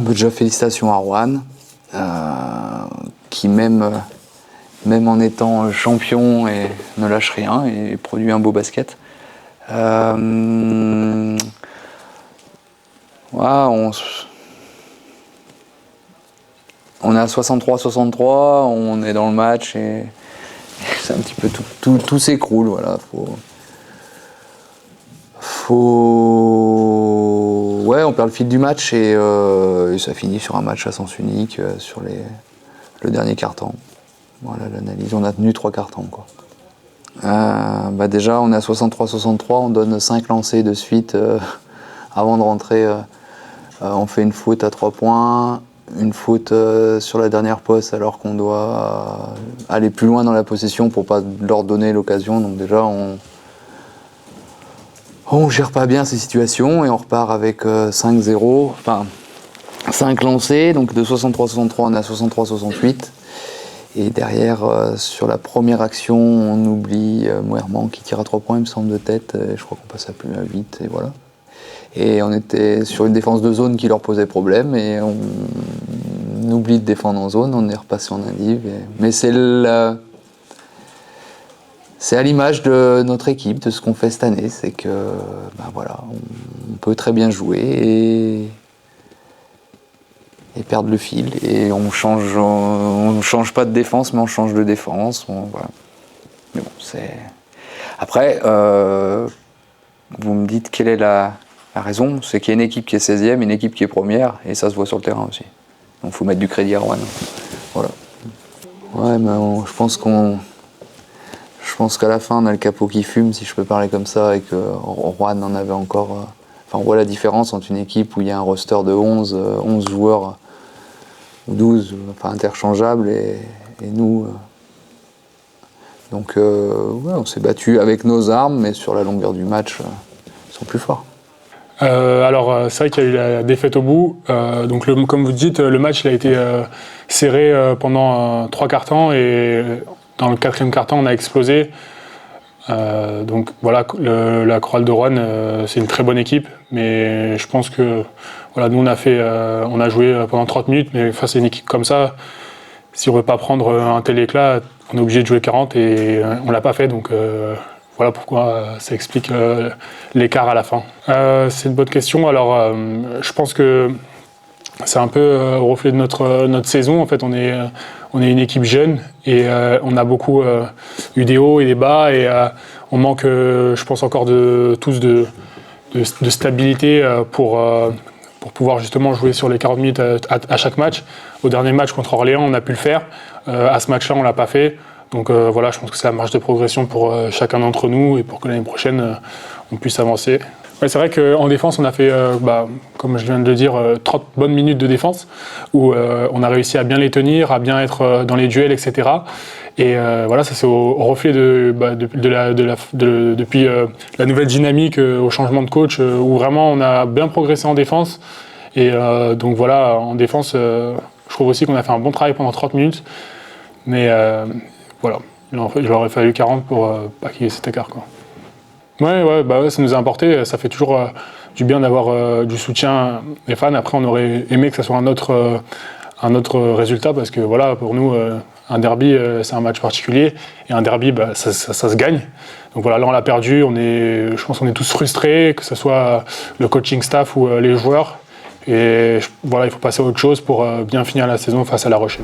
Déjà félicitations à Roanne, qui même en étant champion ne lâche rien et produit un beau basket. On est à 63-63, on est dans le match et c'est un petit peu tout s'écroule. Voilà. Ouais, on perd le fil du match et ça finit sur un match à sens unique sur le dernier quart-temps. Voilà l'analyse, on a tenu 3 quarts-temps, quoi. Déjà, on est à 63-63, on donne 5 lancers de suite avant de rentrer. On fait une faute à 3 points, une faute sur la dernière poste alors qu'on doit aller plus loin dans la possession pour pas leur donner l'occasion. Donc déjà, on gère pas bien ces situations et on repart avec 5-0, enfin 5 lancés, donc de 63-63 on est à 63-68. Et derrière, sur la première action, on oublie Moerman qui tire à 3 points, il me semble, de tête. Et je crois qu'on passe à plus à 8, et voilà. Et on était sur une défense de zone qui leur posait problème, et on oublie de défendre en zone, on est repassé en indiv. Mais c'est à l'image de notre équipe, de ce qu'on fait cette année, c'est que, voilà, on peut très bien jouer et perdre le fil, et on change pas de défense, mais on change de défense, voilà. Mais bon, c'est... Après, vous me dites quelle est la raison, c'est qu'il y a une équipe qui est 16e, une équipe qui est première, et ça se voit sur le terrain aussi. Donc il faut mettre du crédit à Roanne. Voilà. Ouais, mais je pense qu'à la fin, on a le capot qui fume, si je peux parler comme ça, et que Roanne en avait encore... on voit la différence entre une équipe où il y a un roster de 11 joueurs, ou 12, interchangeables, et nous. Donc, on s'est battu avec nos armes, mais sur la longueur du match, ils sont plus forts. Alors, c'est vrai qu'il y a eu la défaite au bout. Donc, comme vous dites, le match il a été serré pendant 3 quarts-temps, et dans le 4e quart-temps, on a explosé. Donc voilà, la Chorale de Roanne, c'est une très bonne équipe, mais je pense que voilà, nous on a joué pendant 30 minutes, mais face à une équipe comme ça, si on ne veut pas prendre un tel éclat, on est obligé de jouer 40 et on ne l'a pas fait, donc voilà pourquoi ça explique l'écart à la fin. C'est une bonne question. Alors je pense que c'est un peu au reflet de notre saison. En fait, on est une équipe jeune et on a beaucoup eu des hauts et des bas, et on manque, je pense, encore de stabilité pour pouvoir justement jouer sur les 40 minutes à chaque match. Au dernier match contre Orléans, on a pu le faire. À ce match-là, on ne l'a pas fait. Donc voilà, je pense que c'est la marge de progression pour chacun d'entre nous, et pour que l'année prochaine, on puisse avancer. Ouais, c'est vrai qu'en défense, on a fait, comme je viens de le dire, 30 bonnes minutes de défense, où on a réussi à bien les tenir, à bien être dans les duels, etc. Et voilà, ça c'est au reflet depuis la nouvelle dynamique, au changement de coach, où vraiment on a bien progressé en défense. Et donc voilà, en défense, je trouve aussi qu'on a fait un bon travail pendant 30 minutes. Mais voilà, il aurait fallu 40 pour pas qu'il y ait cet écart, quoi. Ouais, ça nous a importé. Ça fait toujours du bien d'avoir du soutien des fans. Après, on aurait aimé que ça soit un autre résultat, parce que voilà, pour nous, un derby, c'est un match particulier, et un derby, ça se gagne. Donc voilà, là on l'a perdu. Je pense qu'on est tous frustrés, que ce soit le coaching staff ou les joueurs. Et voilà, il faut passer à autre chose pour bien finir la saison face à La Rochelle.